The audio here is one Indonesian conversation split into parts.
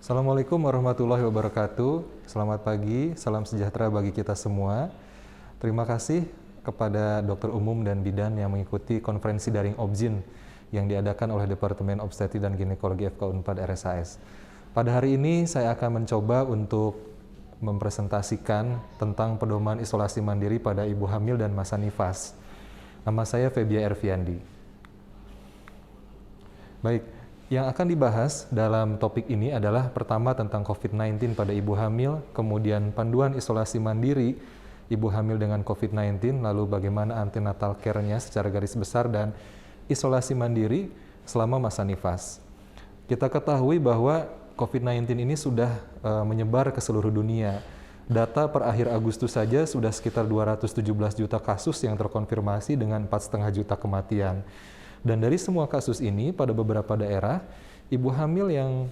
Assalamualaikum warahmatullahi wabarakatuh. Selamat pagi, salam sejahtera bagi kita semua. Terima kasih kepada Dokter Umum dan Bidan yang mengikuti konferensi daring Obgyn yang diadakan oleh Departemen Obstetri dan Ginekologi FK Unpad RSAS. Pada hari ini saya akan mencoba untuk mempresentasikan tentang pedoman isolasi mandiri pada ibu hamil dan masa nifas. Nama saya Febia Erviandi. Baik, yang akan dibahas dalam topik ini adalah pertama tentang COVID-19 pada ibu hamil, kemudian panduan isolasi mandiri ibu hamil dengan COVID-19, lalu bagaimana antenatal care-nya secara garis besar, dan isolasi mandiri selama masa nifas. Kita ketahui bahwa COVID-19 ini sudah menyebar ke seluruh dunia. Data per akhir Agustus saja sudah sekitar 217 juta kasus yang terkonfirmasi dengan 4,5 juta kematian. Dan dari semua kasus ini, pada beberapa daerah, ibu hamil yang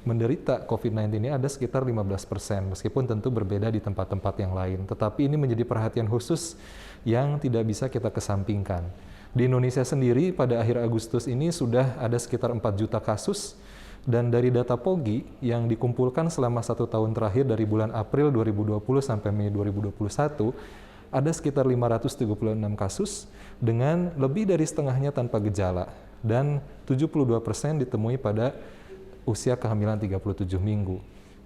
menderita COVID-19 ini ada sekitar 15%, meskipun tentu berbeda di tempat-tempat yang lain. Tetapi ini menjadi perhatian khusus yang tidak bisa kita kesampingkan. Di Indonesia sendiri, pada akhir Agustus ini sudah ada sekitar 4 juta kasus, dan dari data POGI yang dikumpulkan selama 1 tahun terakhir dari bulan April 2020 sampai Mei 2021, ada sekitar 536 kasus dengan lebih dari setengahnya tanpa gejala, dan 72% ditemui pada usia kehamilan 37 minggu.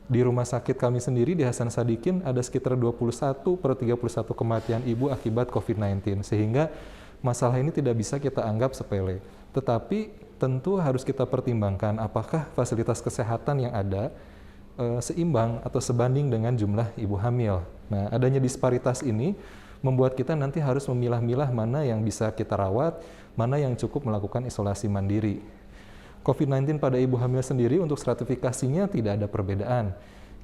Di rumah sakit kami sendiri di Hasan Sadikin ada sekitar 21/31 kematian ibu akibat COVID-19, sehingga masalah ini tidak bisa kita anggap sepele. Tetapi tentu harus kita pertimbangkan apakah fasilitas kesehatan yang ada seimbang atau sebanding dengan jumlah ibu hamil. Nah, adanya disparitas ini membuat kita nanti harus memilah-milah mana yang bisa kita rawat, mana yang cukup melakukan isolasi mandiri. COVID-19 pada ibu hamil sendiri untuk stratifikasinya tidak ada perbedaan.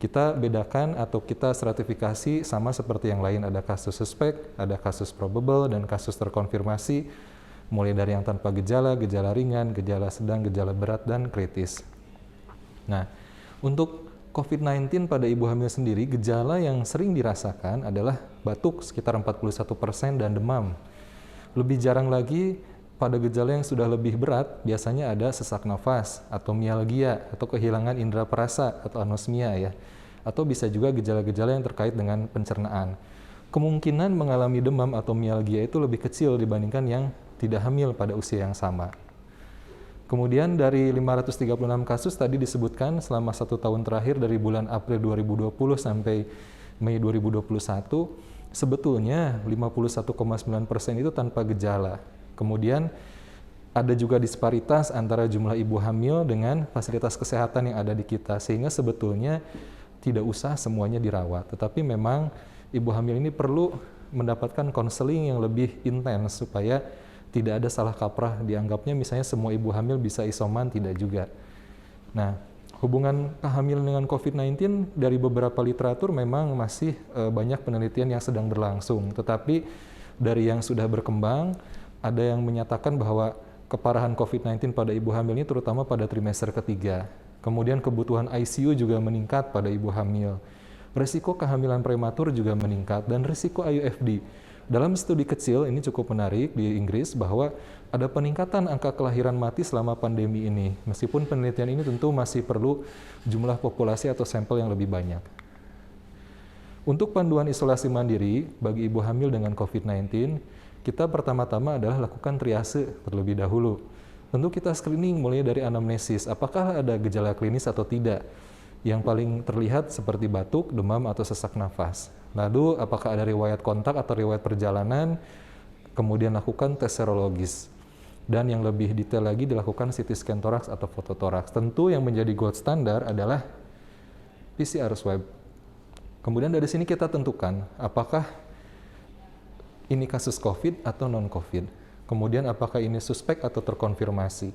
Kita bedakan atau kita stratifikasi sama seperti yang lain, ada kasus suspek, ada kasus probable, dan kasus terkonfirmasi, mulai dari yang tanpa gejala, gejala ringan, gejala sedang, gejala berat, dan kritis. Nah, untuk COVID-19 pada ibu hamil sendiri, gejala yang sering dirasakan adalah batuk sekitar 41% dan demam. Lebih jarang lagi pada gejala yang sudah lebih berat, biasanya ada sesak nafas atau mialgia atau kehilangan indera perasa atau anosmia ya. Atau bisa juga gejala-gejala yang terkait dengan pencernaan. Kemungkinan mengalami demam atau mialgia itu lebih kecil dibandingkan yang tidak hamil pada usia yang sama. Kemudian dari 536 kasus tadi disebutkan selama 1 tahun terakhir dari bulan April 2020 sampai Mei 2021, sebetulnya 51,9% itu tanpa gejala. Kemudian ada juga disparitas antara jumlah ibu hamil dengan fasilitas kesehatan yang ada di kita, sehingga sebetulnya tidak usah semuanya dirawat. Tetapi memang ibu hamil ini perlu mendapatkan konseling yang lebih intens supaya tidak ada salah kaprah, dianggapnya misalnya semua ibu hamil bisa isoman, tidak juga. Nah, hubungan kehamilan dengan COVID-19 dari beberapa literatur memang masih banyak penelitian yang sedang berlangsung, tetapi dari yang sudah berkembang, ada yang menyatakan bahwa keparahan COVID-19 pada ibu hamil ini terutama pada trimester ketiga. Kemudian kebutuhan ICU juga meningkat pada ibu hamil. Risiko kehamilan prematur juga meningkat, dan risiko IUFD. Dalam studi kecil, ini cukup menarik di Inggris, bahwa ada peningkatan angka kelahiran mati selama pandemi ini. Meskipun penelitian ini tentu masih perlu jumlah populasi atau sampel yang lebih banyak. Untuk panduan isolasi mandiri bagi ibu hamil dengan COVID-19, kita pertama-tama adalah lakukan triase terlebih dahulu. Tentu kita screening mulai dari anamnesis, apakah ada gejala klinis atau tidak. Yang paling terlihat seperti batuk, demam, atau sesak nafas. Lalu, apakah ada riwayat kontak atau riwayat perjalanan, kemudian lakukan tes serologis. Dan yang lebih detail lagi dilakukan CT scan toraks atau fototoraks. Tentu yang menjadi gold standar adalah PCR swab. Kemudian dari sini kita tentukan apakah ini kasus COVID atau non-COVID. Kemudian apakah ini suspek atau terkonfirmasi.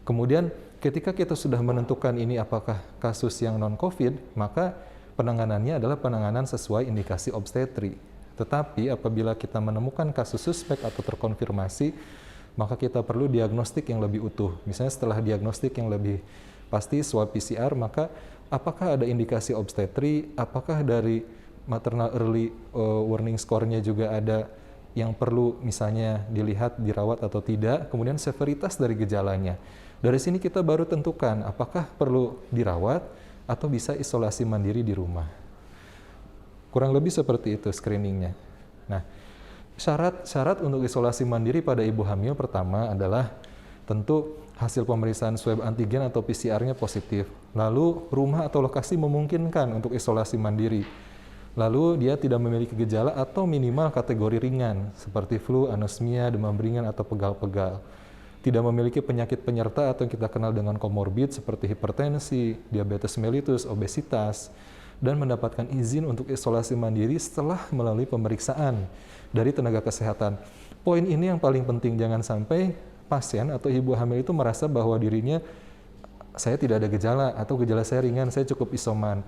Kemudian ketika kita sudah menentukan ini apakah kasus yang non-COVID, maka penanganannya adalah penanganan sesuai indikasi obstetri. Tetapi apabila kita menemukan kasus suspek atau terkonfirmasi, maka kita perlu diagnostik yang lebih utuh. Misalnya setelah diagnostik yang lebih pasti swab PCR, maka apakah ada indikasi obstetri, apakah dari maternal early warning score-nya juga ada yang perlu misalnya dilihat, dirawat atau tidak, kemudian severitas dari gejalanya. Dari sini kita baru tentukan apakah perlu dirawat atau bisa isolasi mandiri di rumah. Kurang lebih seperti itu screeningnya. Nah, syarat untuk isolasi mandiri pada ibu hamil pertama adalah tentu hasil pemeriksaan swab antigen atau PCR-nya positif. Lalu rumah atau lokasi memungkinkan untuk isolasi mandiri. Lalu dia tidak memiliki gejala atau minimal kategori ringan seperti flu, anosmia, demam ringan atau pegal-pegal. Tidak memiliki penyakit penyerta atau yang kita kenal dengan komorbid seperti hipertensi, diabetes mellitus, obesitas, dan mendapatkan izin untuk isolasi mandiri setelah melalui pemeriksaan dari tenaga kesehatan. Poin ini yang paling penting, jangan sampai pasien atau ibu hamil itu merasa bahwa dirinya saya tidak ada gejala atau gejala saya ringan, saya cukup isoman.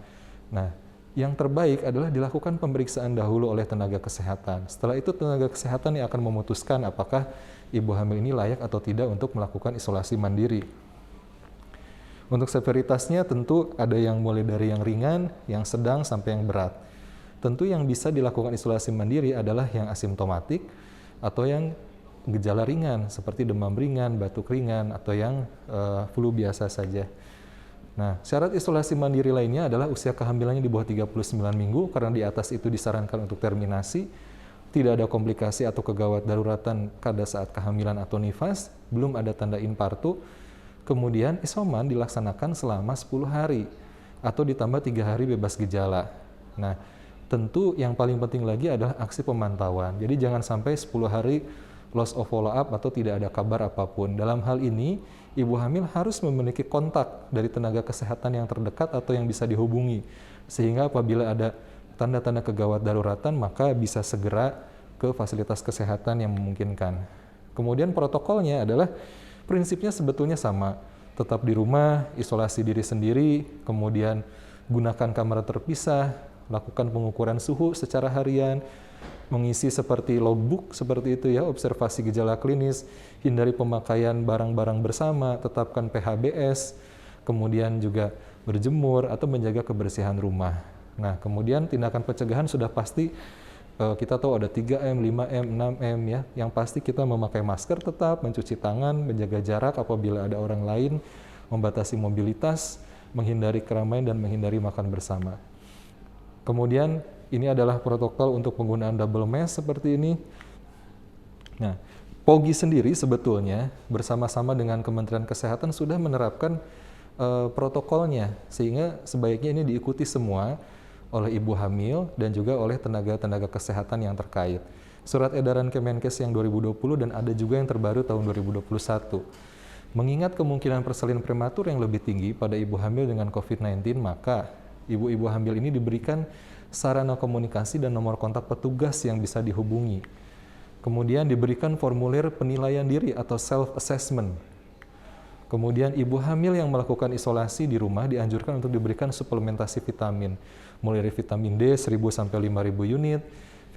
Nah, yang terbaik adalah dilakukan pemeriksaan dahulu oleh tenaga kesehatan. Setelah itu tenaga kesehatan yang akan memutuskan apakah ibu hamil ini layak atau tidak untuk melakukan isolasi mandiri. Untuk severitasnya tentu ada yang mulai dari yang ringan, yang sedang, sampai yang berat. Tentu yang bisa dilakukan isolasi mandiri adalah yang asimptomatik atau yang gejala ringan seperti demam ringan, batuk ringan, atau yang flu biasa saja. Nah, syarat isolasi mandiri lainnya adalah usia kehamilannya di bawah 39 minggu, karena di atas itu disarankan untuk terminasi, tidak ada komplikasi atau kegawat daruratan pada saat kehamilan atau nifas, belum ada tanda infartu, kemudian isoman dilaksanakan selama 10 hari, atau ditambah 3 hari bebas gejala. Nah, tentu yang paling penting lagi adalah aksi pemantauan, jadi jangan sampai 10 hari loss of follow up atau tidak ada kabar apapun. Dalam hal ini, ibu hamil harus memiliki kontak dari tenaga kesehatan yang terdekat atau yang bisa dihubungi, sehingga apabila ada tanda-tanda kegawat daruratan maka bisa segera ke fasilitas kesehatan yang memungkinkan. Kemudian protokolnya adalah prinsipnya sebetulnya sama, tetap di rumah, isolasi diri sendiri, kemudian gunakan kamar terpisah, lakukan pengukuran suhu secara harian, mengisi seperti logbook seperti itu ya, observasi gejala klinis, hindari pemakaian barang-barang bersama, tetapkan PHBS, kemudian juga berjemur atau menjaga kebersihan rumah. Nah, kemudian tindakan pencegahan sudah pasti kita tahu ada 3M, 5M, 6M ya. Yang pasti kita memakai masker tetap, mencuci tangan, menjaga jarak apabila ada orang lain, membatasi mobilitas, menghindari keramaian dan menghindari makan bersama. Kemudian ini adalah protokol untuk penggunaan double mask seperti ini. Nah, POGI sendiri sebetulnya bersama-sama dengan Kementerian Kesehatan sudah menerapkan protokolnya, sehingga sebaiknya ini diikuti semua oleh ibu hamil dan juga oleh tenaga-tenaga kesehatan yang terkait. Surat edaran Kemenkes yang 2020 dan ada juga yang terbaru tahun 2021. Mengingat kemungkinan perselin prematur yang lebih tinggi pada ibu hamil dengan COVID-19, maka ibu-ibu hamil ini diberikan sarana komunikasi dan nomor kontak petugas yang bisa dihubungi. Kemudian diberikan formulir penilaian diri atau self-assessment. Kemudian ibu hamil yang melakukan isolasi di rumah dianjurkan untuk diberikan suplementasi vitamin, mulai dari vitamin D 1000 sampai 5000 unit,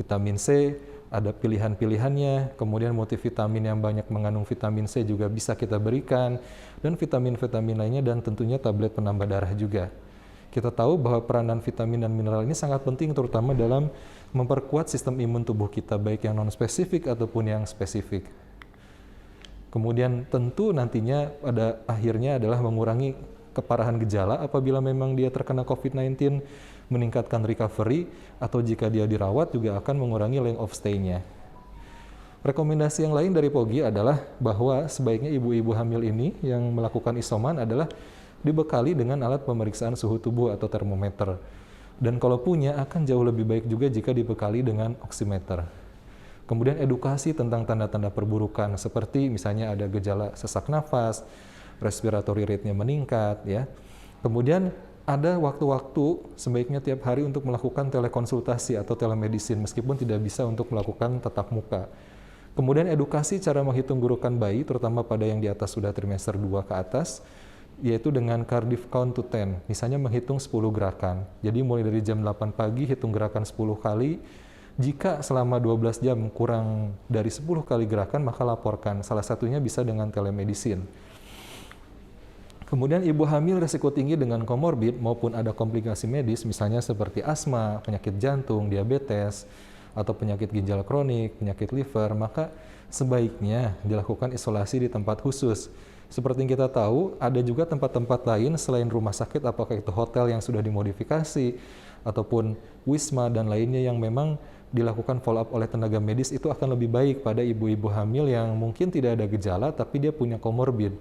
vitamin C ada pilihan-pilihannya, kemudian multivitamin yang banyak mengandung vitamin C juga bisa kita berikan, dan vitamin-vitamin lainnya, dan tentunya tablet penambah darah juga. Kita tahu bahwa peranan vitamin dan mineral ini sangat penting terutama dalam memperkuat sistem imun tubuh kita, baik yang non-spesifik ataupun yang spesifik. Kemudian tentu nantinya pada akhirnya adalah mengurangi keparahan gejala apabila memang dia terkena COVID-19, meningkatkan recovery, atau jika dia dirawat juga akan mengurangi length of stay-nya. Rekomendasi yang lain dari POGI adalah bahwa sebaiknya ibu-ibu hamil ini yang melakukan isoman adalah dibekali dengan alat pemeriksaan suhu tubuh atau termometer. Dan kalau punya akan jauh lebih baik juga jika dibekali dengan oximeter. Kemudian edukasi tentang tanda-tanda perburukan seperti misalnya ada gejala sesak nafas, respiratory rate-nya meningkat ya. Kemudian ada waktu-waktu sebaiknya tiap hari untuk melakukan telekonsultasi atau telemedicine meskipun tidak bisa untuk melakukan tatap muka. Kemudian edukasi cara menghitung gurukan bayi terutama pada yang di atas sudah trimester 2 ke atas, yaitu dengan Cardiff count to 10, misalnya menghitung 10 gerakan. Jadi mulai dari jam 8 pagi hitung gerakan 10 kali. Jika selama 12 jam kurang dari 10 kali gerakan, maka laporkan. Salah satunya bisa dengan telemedicine. Kemudian ibu hamil risiko tinggi dengan komorbid maupun ada komplikasi medis, misalnya seperti asma, penyakit jantung, diabetes, atau penyakit ginjal kronik, penyakit liver, maka sebaiknya dilakukan isolasi di tempat khusus. Seperti yang kita tahu, ada juga tempat-tempat lain selain rumah sakit, apakah itu hotel yang sudah dimodifikasi, ataupun wisma dan lainnya yang memang dilakukan follow up oleh tenaga medis, itu akan lebih baik pada ibu-ibu hamil yang mungkin tidak ada gejala tapi dia punya komorbid.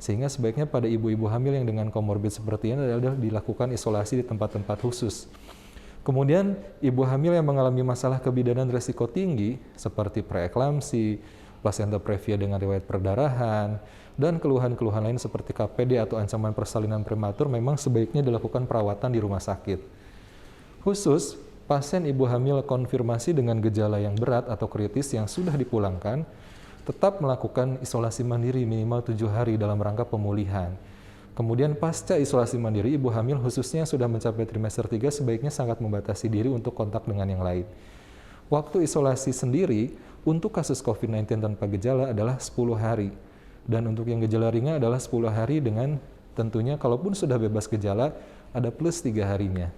Sehingga sebaiknya pada ibu-ibu hamil yang dengan komorbid seperti ini adalah dilakukan isolasi di tempat-tempat khusus. Kemudian ibu hamil yang mengalami masalah kebidanan risiko tinggi seperti preeklamsi, plasenta previa dengan riwayat perdarahan, dan keluhan-keluhan lain seperti KPD atau ancaman persalinan prematur memang sebaiknya dilakukan perawatan di rumah sakit. Khusus, pasien ibu hamil konfirmasi dengan gejala yang berat atau kritis yang sudah dipulangkan, tetap melakukan isolasi mandiri minimal 7 hari dalam rangka pemulihan. Kemudian pasca isolasi mandiri, ibu hamil khususnya yang sudah mencapai trimester 3 sebaiknya sangat membatasi diri untuk kontak dengan yang lain. Waktu isolasi sendiri untuk kasus COVID-19 tanpa gejala adalah 10 hari. Dan untuk yang gejala ringan adalah 10 hari dengan tentunya kalaupun sudah bebas gejala, ada plus 3 harinya.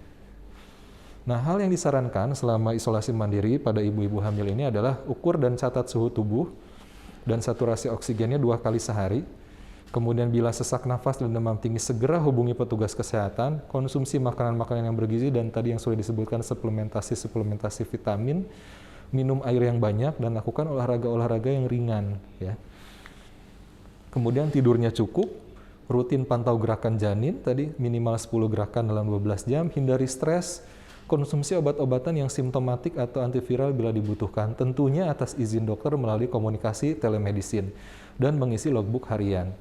Nah, hal yang disarankan selama isolasi mandiri pada ibu-ibu hamil ini adalah ukur dan catat suhu tubuh dan saturasi oksigennya 2 kali sehari. Kemudian bila sesak nafas dan demam tinggi, segera hubungi petugas kesehatan, konsumsi makanan-makanan yang bergizi, dan tadi yang sudah disebutkan suplementasi vitamin, minum air yang banyak, dan lakukan olahraga-olahraga yang ringan. Ya. Kemudian tidurnya cukup, rutin pantau gerakan janin, tadi minimal 10 gerakan dalam 12 jam, hindari stres, konsumsi obat-obatan yang simptomatik atau antiviral bila dibutuhkan, tentunya atas izin dokter melalui komunikasi telemedicine, dan mengisi logbook harian.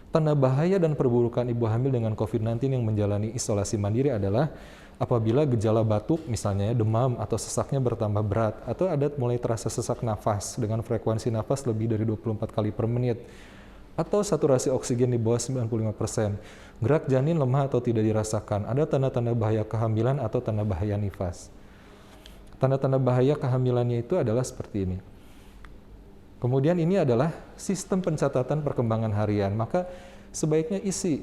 Tanda bahaya dan perburukan ibu hamil dengan COVID-19 yang menjalani isolasi mandiri adalah apabila gejala batuk, misalnya demam atau sesaknya bertambah berat, atau ada mulai terasa sesak nafas dengan frekuensi nafas lebih dari 24 kali per menit, atau saturasi oksigen di bawah 95%, gerak janin lemah atau tidak dirasakan, ada tanda-tanda bahaya kehamilan atau tanda bahaya nifas. Tanda-tanda bahaya kehamilannya itu adalah seperti ini. Kemudian ini adalah sistem pencatatan perkembangan harian, maka sebaiknya isi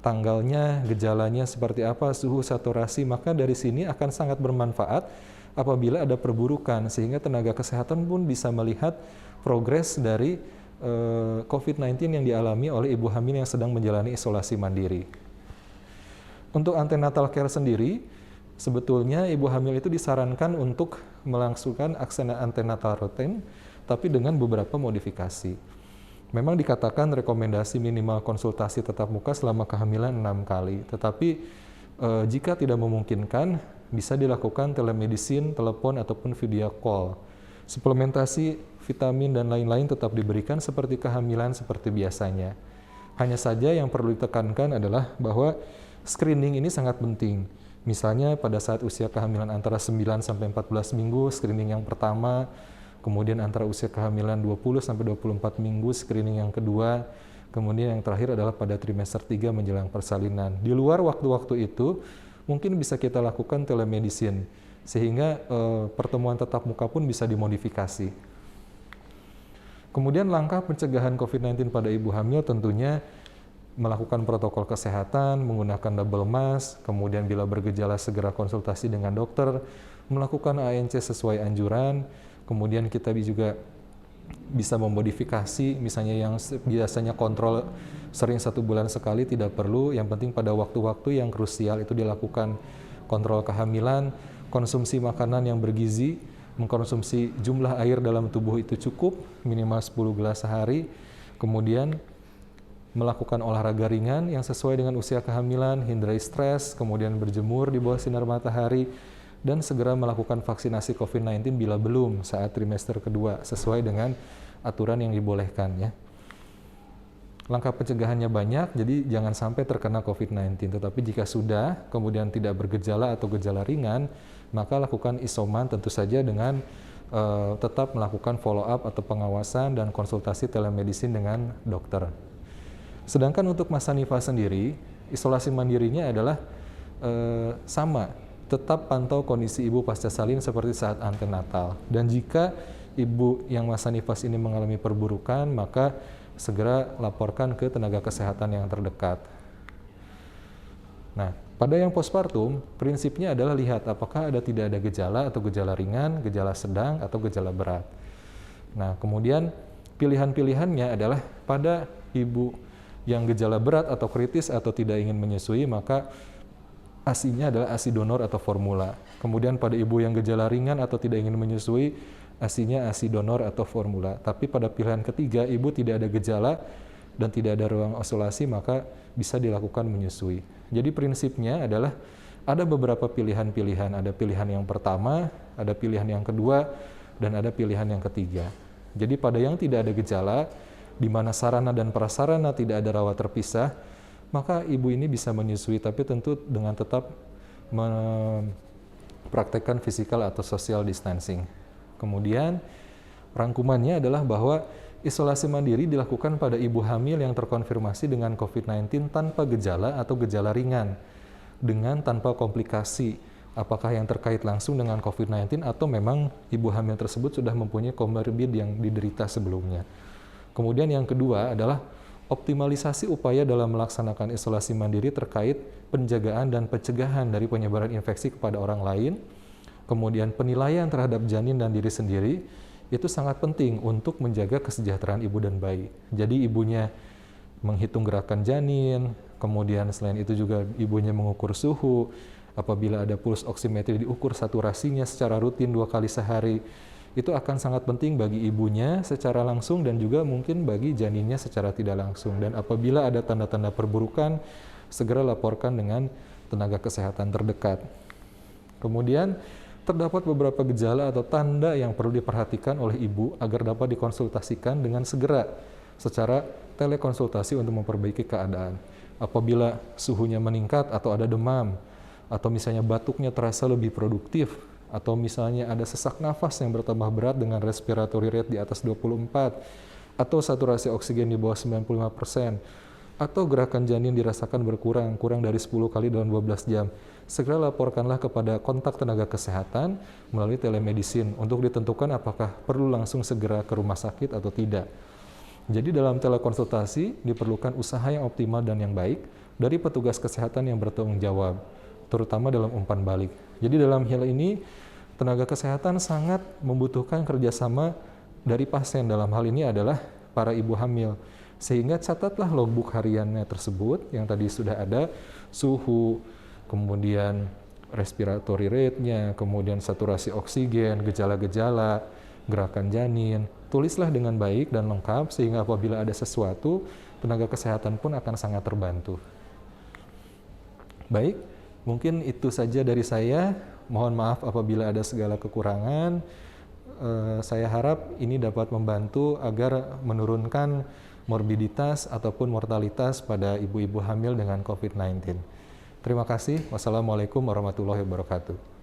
tanggalnya, gejalanya seperti apa, suhu, saturasi, maka dari sini akan sangat bermanfaat apabila ada perburukan, sehingga tenaga kesehatan pun bisa melihat progres dari COVID-19 yang dialami oleh ibu hamil yang sedang menjalani isolasi mandiri. Untuk antenatal care sendiri, sebetulnya ibu hamil itu disarankan untuk melangsungkan aksana antenatal rutin, tapi dengan beberapa modifikasi. Memang dikatakan rekomendasi minimal konsultasi tatap muka selama kehamilan 6 kali, tetapi jika tidak memungkinkan, bisa dilakukan telemedicine, telepon, ataupun video call. Suplementasi, vitamin, dan lain-lain tetap diberikan seperti kehamilan seperti biasanya. Hanya saja yang perlu ditekankan adalah bahwa screening ini sangat penting. Misalnya pada saat usia kehamilan antara 9 sampai 14 minggu, screening yang pertama, kemudian antara usia kehamilan 20 sampai 24 minggu, screening yang kedua, kemudian yang terakhir adalah pada trimester 3 menjelang persalinan. Di luar waktu-waktu itu, mungkin bisa kita lakukan telemedicine, sehingga pertemuan tatap muka pun bisa dimodifikasi. Kemudian langkah pencegahan COVID-19 pada ibu hamil tentunya melakukan protokol kesehatan, menggunakan double mask, kemudian bila bergejala segera konsultasi dengan dokter, melakukan ANC sesuai anjuran, kemudian kita juga bisa memodifikasi, misalnya yang biasanya kontrol sering 1 bulan sekali tidak perlu, yang penting pada waktu-waktu yang krusial itu dilakukan kontrol kehamilan, konsumsi makanan yang bergizi, mengkonsumsi jumlah air dalam tubuh itu cukup, minimal 10 gelas sehari, kemudian melakukan olahraga ringan yang sesuai dengan usia kehamilan, hindari stres, kemudian berjemur di bawah sinar matahari, dan segera melakukan vaksinasi COVID-19 bila belum saat trimester kedua, sesuai dengan aturan yang dibolehkan ya. Langkah pencegahannya banyak, jadi jangan sampai terkena COVID-19. Tetapi jika sudah, kemudian tidak bergejala atau gejala ringan, maka lakukan isoman tentu saja dengan tetap melakukan follow up atau pengawasan dan konsultasi telemedicine dengan dokter. Sedangkan untuk masa nifas sendiri, isolasi mandirinya adalah sama, tetap pantau kondisi ibu pasca salin seperti saat antenatal. Dan jika ibu yang masa nifas ini mengalami perburukan, maka segera laporkan ke tenaga kesehatan yang terdekat. Nah, pada yang postpartum, prinsipnya adalah lihat apakah tidak ada gejala atau gejala ringan, gejala sedang, atau gejala berat. Nah, kemudian pilihan-pilihannya adalah pada ibu yang gejala berat atau kritis atau tidak ingin menyusui, maka ASI-nya adalah ASI donor atau formula. Kemudian pada ibu yang gejala ringan atau tidak ingin menyusui, ASI-nya ASI donor atau formula. Tapi pada pilihan ketiga, ibu tidak ada gejala dan tidak ada ruang isolasi, maka bisa dilakukan menyusui. Jadi prinsipnya adalah ada beberapa pilihan-pilihan. Ada pilihan yang pertama, ada pilihan yang kedua, dan ada pilihan yang ketiga. Jadi pada yang tidak ada gejala, di mana sarana dan prasarana tidak ada rawat terpisah, maka ibu ini bisa menyusui, tapi tentu dengan tetap mempraktekkan physical atau social distancing. Kemudian rangkumannya adalah bahwa isolasi mandiri dilakukan pada ibu hamil yang terkonfirmasi dengan COVID-19 tanpa gejala atau gejala ringan, dengan tanpa komplikasi, apakah yang terkait langsung dengan COVID-19 atau memang ibu hamil tersebut sudah mempunyai komorbid yang diderita sebelumnya. Kemudian yang kedua adalah optimalisasi upaya dalam melaksanakan isolasi mandiri terkait penjagaan dan pencegahan dari penyebaran infeksi kepada orang lain. Kemudian penilaian terhadap janin dan diri sendiri itu sangat penting untuk menjaga kesejahteraan ibu dan bayi. Jadi ibunya menghitung gerakan janin, kemudian selain itu juga ibunya mengukur suhu, apabila ada puls oximetri diukur saturasinya secara rutin 2 kali sehari. Itu akan sangat penting bagi ibunya secara langsung dan juga mungkin bagi janinnya secara tidak langsung. Dan apabila ada tanda-tanda perburukan, segera laporkan dengan tenaga kesehatan terdekat. Kemudian, terdapat beberapa gejala atau tanda yang perlu diperhatikan oleh ibu agar dapat dikonsultasikan dengan segera secara telekonsultasi untuk memperbaiki keadaan. Apabila suhunya meningkat atau ada demam, atau misalnya batuknya terasa lebih produktif, atau misalnya ada sesak nafas yang bertambah berat dengan respiratory rate di atas 24, atau saturasi oksigen di bawah 95%, atau gerakan janin dirasakan kurang dari 10 kali dalam 12 jam, segera laporkanlah kepada kontak tenaga kesehatan melalui telemedicine untuk ditentukan apakah perlu langsung segera ke rumah sakit atau tidak. Jadi dalam telekonsultasi diperlukan usaha yang optimal dan yang baik dari petugas kesehatan yang bertanggung jawab, terutama dalam umpan balik. Jadi dalam hal ini, tenaga kesehatan sangat membutuhkan kerjasama dari pasien. Dalam hal ini adalah para ibu hamil. Sehingga catatlah logbook hariannya tersebut, yang tadi sudah ada, suhu, kemudian respiratory rate-nya, kemudian saturasi oksigen, gejala-gejala, gerakan janin. Tulislah dengan baik dan lengkap, sehingga apabila ada sesuatu, tenaga kesehatan pun akan sangat terbantu. Baik. Mungkin itu saja dari saya. Mohon maaf apabila ada segala kekurangan. Saya harap ini dapat membantu agar menurunkan morbiditas ataupun mortalitas pada ibu-ibu hamil dengan COVID-19. Terima kasih. Wassalamualaikum warahmatullahi wabarakatuh.